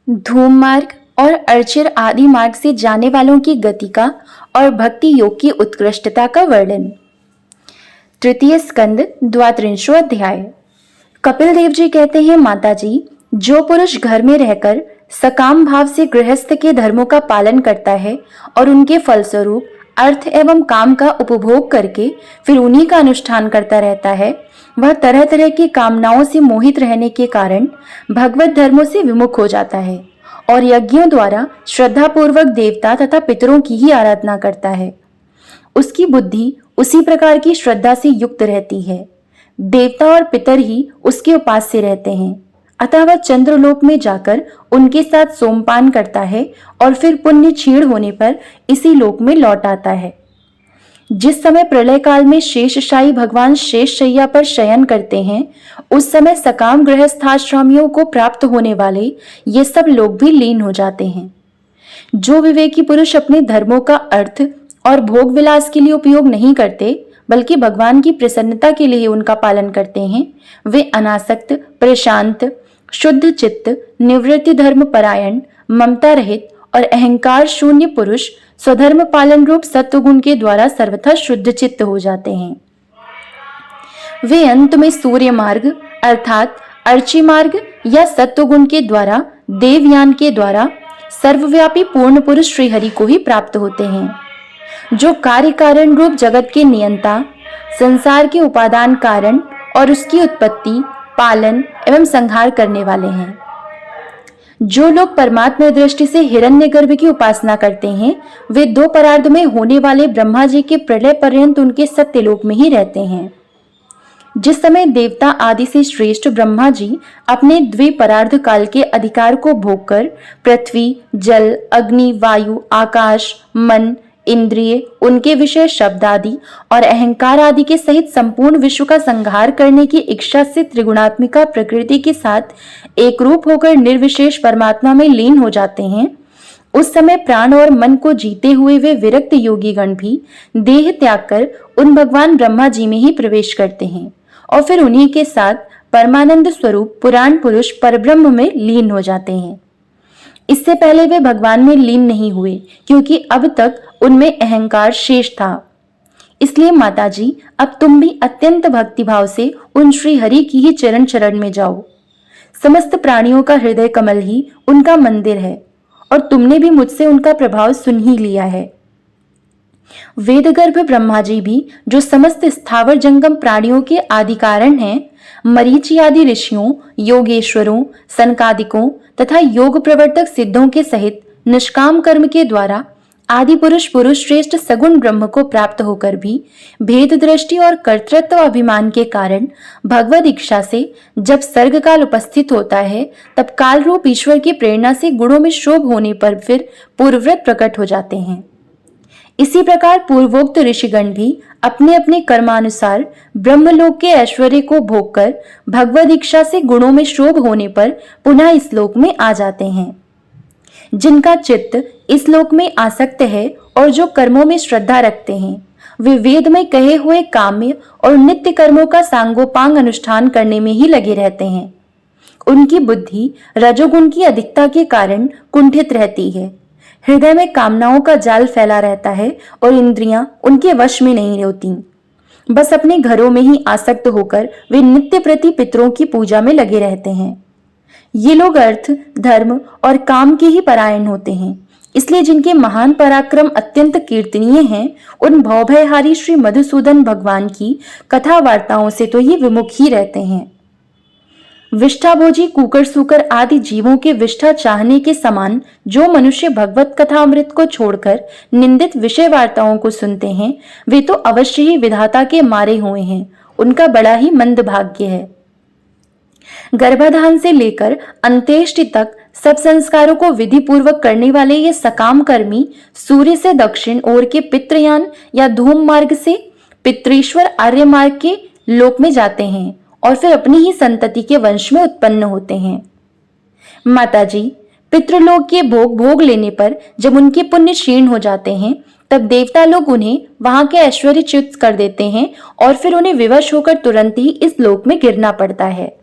धूम मार्ग और अर्चिर आदि मार्ग से जाने वालों की गति का और भक्ति योग की उत्कृष्टता का वर्णन। तृतीय स्कंद 32वां अध्याय। कपिल देव जी कहते हैं, माता जी, जो पुरुष घर में रहकर सकाम भाव से गृहस्थ के धर्मों का पालन करता है और उनके फलस्वरूप अर्थ एवं काम का उपभोग करके फिर उन्हीं का अनुष्ठान करता रहता है, वह तरह तरह की कामनाओं से मोहित रहने के कारण भगवत धर्मों से विमुख हो जाता है और यज्ञों द्वारा श्रद्धापूर्वक देवता तथा पितरों की ही आराधना करता है। उसकी बुद्धि उसी प्रकार की श्रद्धा से युक्त रहती है। देवता और पितर ही उसके उपास्य रहते हैं, अतः वह चंद्रलोक में जाकर उनके साथ सोमपान करता है और फिर पुण्य क्षीण होने पर इसी लोक में लौट आता है। जिस समय प्रलय काल में शेषशायी भगवान शेष शैया पर शयन करते हैं, उस समय सकाम गृहस्थाश्रमियों को प्राप्त होने वाले ये सब लोग भी लीन हो जाते हैं। जो विवेकी पुरुष अपने धर्मों का अर्थ और भोग विलास के लिए उपयोग नहीं करते, बल्कि भगवान की प्रसन्नता के लिए उनका पालन करते हैं, वे अनासक्त, प्रशांत, शुद्ध चित्त, निवृत्ति धर्म परायण, ममता रहित और अहंकार शून्य पुरुष स्वधर्म पालन रूप सत्वगुण के द्वारा सर्वथा शुद्ध चित्त हो जाते हैं। वे अंत में सूर्य मार्ग अर्थात अर्ची मार्ग या सत्वगुण के द्वारा देवयान के द्वारा सर्वव्यापी पूर्ण पुरुष श्रीहरि को ही प्राप्त होते हैं, जो कार्य कारण रूप जगत के नियंता, संसार के उपादान कारण और उसकी उत्पत्ति, पालन एवं संहार करने वाले हैं। जो लोग परमात्मा दृष्टि से हिरण्यगर्भ की उपासना करते हैं, वे दो परार्ध में होने वाले ब्रह्मा जी के प्रलय पर्यंत उनके सत्यलोक में ही रहते हैं। जिस समय देवता आदि से श्रेष्ठ ब्रह्मा जी अपने द्विपरार्ध काल के अधिकार को भोगकर पृथ्वी, जल, अग्नि, वायु, आकाश, मन, इंद्रिय, उनके विषय शब्द आदि और अहंकार आदि के सहित संपूर्ण विश्व का संहार करने की इच्छा से त्रिगुणात्मिका प्रकृति के साथ एक रूप होकर निर्विशेष परमात्मा में लीन हो जाते हैं, उस समय प्राण और मन को जीते हुए वे विरक्त योगी गण भी देह त्याग कर उन भगवान ब्रह्मा जी में ही प्रवेश करते हैं और फिर उन्हीं के साथ परमानंद स्वरूप पुराण पुरुष परब्रह्म में लीन हो जाते हैं। इससे पहले वे भगवान में लीन नहीं हुए, क्योंकि अब तक उनमें अहंकार शेष था। इसलिए माता जी, अब तुम भी अत्यंत भक्तिभाव से उन श्री हरि की ही चरण शरण में जाओ। समस्त प्राणियों का हृदय कमल ही उनका मंदिर है और तुमने भी मुझसे उनका प्रभाव सुन ही लिया है। वेदगर्भ ब्रह्मा जी भी, जो समस्त स्थावर जंगम प्राणियों के आदि कारण हैं, मरीचि आदि ऋषियों, योगेश्वरों, सनकादिकों तथा योग प्रवर्तक सिद्धों के सहित निष्काम कर्म के द्वारा आदि पुरुष श्रेष्ठ सगुण ब्रह्म को प्राप्त होकर भी भेद दृष्टि और कर्तृत्व अभिमान के कारण भगवद इच्छा से जब सर्ग काल उपस्थित होता है, तब काल रूप ईश्वर की प्रेरणा से गुणों में शोभ होने पर फिर पूर्वव्रत प्रकट हो जाते हैं। इसी प्रकार पूर्वोक्त ऋषिगण भी अपने अपने कर्मानुसार ब्रह्मलोक के ऐश्वर्य को भोगकर भगवद इच्छा से गुणों में शोभ होने पर पुनः इस लोक में आ जाते हैं। जिनका चित्त इस लोक में आसक्त है और जो कर्मों में श्रद्धा रखते हैं, वे वेद में कहे हुए काम्य और नित्य कर्मों का सांगोपांग अनुष्ठान करने में ही लगे रहते हैं। उनकी बुद्धि रजोगुण की अधिकता के कारण कुंठित रहती है, हृदय में कामनाओं का जाल फैला रहता है और इंद्रियां उनके वश में नहीं होती। बस अपने घरों में ही आसक्त होकर वे नित्य प्रति पितरों की पूजा में लगे रहते हैं। ये लोग अर्थ, धर्म और काम के ही परायण होते हैं। इसलिए जिनके महान पराक्रम अत्यंत कीर्तनीय हैं, उन भवभयहारी श्री मधुसूदन भगवान की कथा वार्ताओं से तो ये विमुख ही रहते हैं। विष्ठाभोजी कुकर सुकर आदि जीवों के विष्ठा चाहने के समान जो मनुष्य भगवत कथा अमृत को छोड़कर निंदित विषय वार्ताओं को सुनते हैं, वे तो अवश्य ही विधाता के मारे हुए हैं। उनका बड़ा ही मंद भाग्य है। गर्भाधान से लेकर अंत्येष्टि तक सब संस्कारों को विधि पूर्वक करने वाले ये सकाम कर्मी सूर्य से दक्षिण ओर के पितृयान या धूम मार्ग से पितृश्वर आर्य मार्ग के लोक में जाते हैं और फिर अपनी ही संतति के वंश में उत्पन्न होते हैं। माता जी, पितृलोक के भोग भोग लेने पर जब उनके पुण्य क्षीण हो जाते हैं, तब देवता लोग उन्हें वहां के ऐश्वर्य च्युत कर देते हैं और फिर उन्हें विवश होकर तुरंत ही इस लोक में गिरना पड़ता है।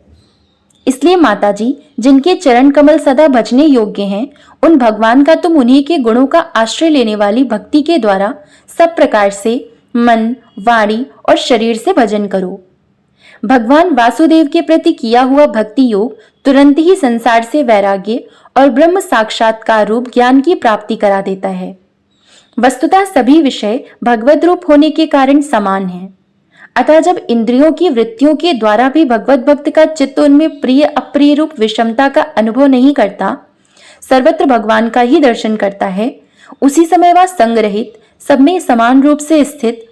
इसलिए माताजी, जिनके चरण कमल सदा भजने योग्य हैं, उन भगवान का तुम उन्हीं के गुणों का आश्रय लेने वाली भक्ति के द्वारा सब प्रकार से मन, वाणी और शरीर से भजन करो। भगवान वासुदेव के प्रति किया हुआ भक्ति योग तुरंत ही संसार से वैराग्य और ब्रह्म साक्षात्कार रूप ज्ञान की प्राप्ति करा देता है। वस्तुतः सभी विषय भगवद रूप होने के कारण समान हैं। अतः जब इंद्रियों की वृत्तियों के द्वारा भी भगवत भक्त का चित्त उनमें प्रिय अप्रिय रूप विषमता का अनुभव नहीं करता, सर्वत्र भगवान का ही दर्शन करता है, उसी समय वह संगरहित, सब में समान रूप से स्थित,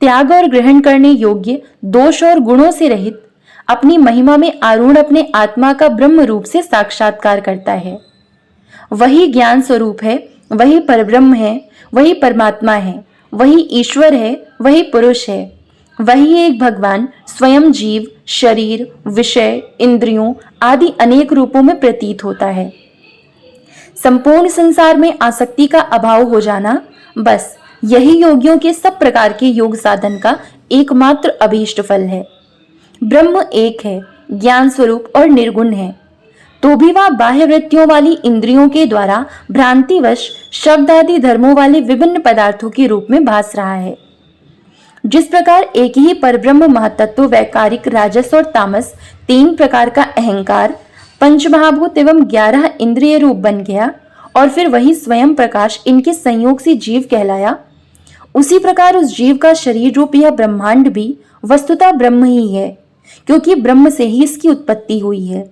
त्याग और ग्रहण करने योग्य, दोष और गुणों से रहित, अपनी महिमा में आरूढ़ अपने आत्मा का ब्रह्म रूप से साक्षात्कार करता है। वही ज्ञान स्वरूप है, वही परब्रह्म है, वही परमात्मा है, वही ईश्वर है, वही पुरुष है, वही एक भगवान स्वयं जीव, शरीर, विषय, इंद्रियों आदि अनेक रूपों में प्रतीत होता है। संपूर्ण संसार में आसक्ति का अभाव हो जाना, बस यही योगियों के सब प्रकार के योग साधन का एकमात्र अभीष्ट फल है। ब्रह्म एक है, ज्ञान स्वरूप और निर्गुण है, तो भी वह बाह्य वृत्तियों वाली इंद्रियों के द्वारा भ्रांतिवश शब्द आदि धर्मों वाले विभिन्न पदार्थों के रूप में भास रहा है। जिस प्रकार एक ही परब्रह्म महतत्व वैकारिक, राजस और तामस तीन प्रकार का अहंकार, पंचमहाभूत एवं 11 इंद्रिय रूप बन गया और फिर वही स्वयं प्रकाश इनके संयोग से जीव कहलाया, उसी प्रकार उस जीव का शरीर रूप यह ब्रह्मांड भी वस्तुतः ब्रह्म ही है, क्योंकि ब्रह्म से ही इसकी उत्पत्ति हुई है।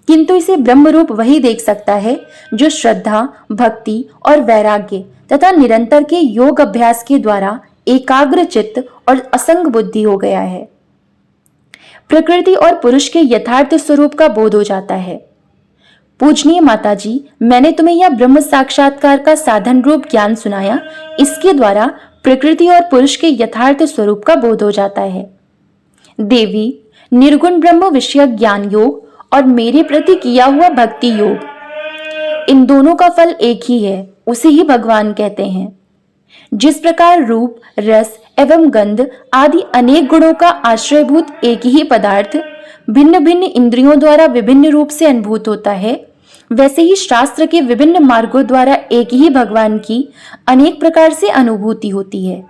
किंतु इसे ब्रह्म रूप वही देख सकता है जो श्रद्धा, भक्ति और वैराग्य तथा निरंतर के योग अभ्यास के द्वारा एकाग्र चित्त और असंग बुद्धि हो गया है। प्रकृति और पुरुष के यथार्थ स्वरूप का बोध हो जाता है। पूजनीय माताजी, मैंने तुम्हें यह ब्रह्म साक्षात्कार का साधन रूप ज्ञान सुनाया, इसके द्वारा प्रकृति और पुरुष के यथार्थ स्वरूप का बोध हो जाता है। देवी, निर्गुण ब्रह्म विषय ज्ञान योग और मेरे प्रति किया हुआ भक्ति योग, इन दोनों का फल एक ही है, उसे ही भगवान कहते हैं। जिस प्रकार रूप, रस एवं गंध आदि अनेक गुणों का आश्रयभूत एक ही पदार्थ भिन्न भिन्न इंद्रियों द्वारा विभिन्न रूप से अनुभूत होता है, वैसे ही शास्त्र के विभिन्न मार्गों द्वारा एक ही भगवान की अनेक प्रकार से अनुभूति होती है।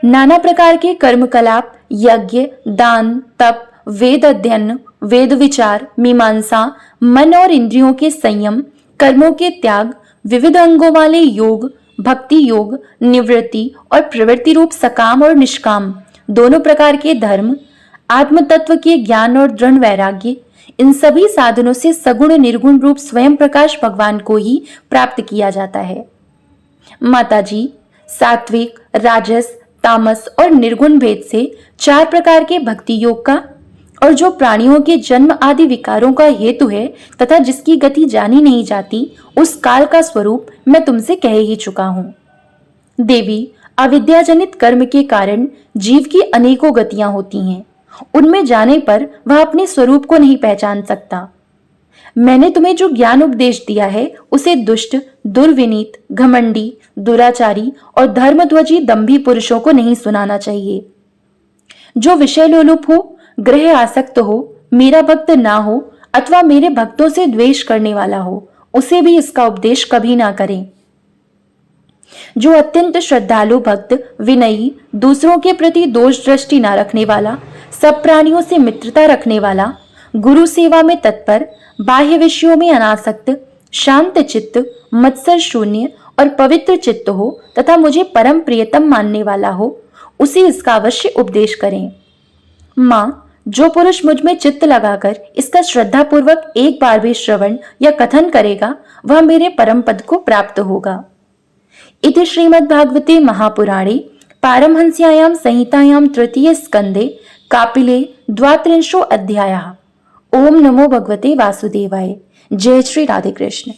नाना प्रकार के कर्मकलाप, यज्ञ, दान, तप, वेद अध्ययन, वेद विचार, मीमांसा, मन और इंद्रियों के संयम, कर्मों के त्याग, विविध अंगों वाले योग, भक्ति योग, निवृत्ति और प्रवृत्ति रूप सकाम और निष्काम दोनों प्रकार के धर्म, आत्म तत्व के ज्ञान और दृढ़ वैराग्य, इन सभी साधनों से सगुण निर्गुण रूप स्वयं प्रकाश भगवान को ही प्राप्त किया जाता है। माताजी, सात्विक, राजस, तामस और निर्गुण भेद से 4 प्रकार के भक्ति योग का, और जो प्राणियों के जन्म आदि विकारों का हेतु है तथा जिसकी गति जानी नहीं जाती, उस काल का स्वरूप मैं तुमसे कह ही चुका हूं। देवी, अविद्याजनित कर्म के कारण जीव की अनेकों गतियां होती हैं, उनमें जाने पर वह अपने स्वरूप को नहीं पहचान सकता। मैंने तुम्हें जो ज्ञान उपदेश दिया है उसे दुष्ट, दुर्विनीत, घमंडी, दुराचारी और धर्मध्वजी दंभी पुरुषों को नहीं सुनाना चाहिए। जो विषय लोलुप हो, ग्रह आसक्त हो, मेरा भक्त ना हो अथवा मेरे भक्तों से द्वेष करने वाला हो, उसे भी इसका उपदेश कभी ना करें। जो अत्यंत श्रद्धालु भक्त, विनयी, दूसरों के प्रति दोष दृष्टि न रखने वाला, सब प्राणियों से मित्रता रखने वाला, गुरु सेवा में तत्पर, बाह्य विषयों में अनासक्त, शांत चित्त, मत्सर शून्य और पवित्र चित्त हो तथा मुझे परम प्रियतम मानने वाला हो, उसे इसका अवश्य उपदेश करें। माँ, जो पुरुष मुझ में चित्त लगाकर इसका श्रद्धा पूर्वक एक बार भी श्रवण या कथन करेगा, वह मेरे परम पद को प्राप्त होगा। इति श्रीमद्भागवते महापुराणे पारमहंस्यायां संहितायां तृतीय स्कंदे कापिले 32 अध्यायः। ओम नमो भगवते वासुदेवाय। जय श्री राधे कृष्ण।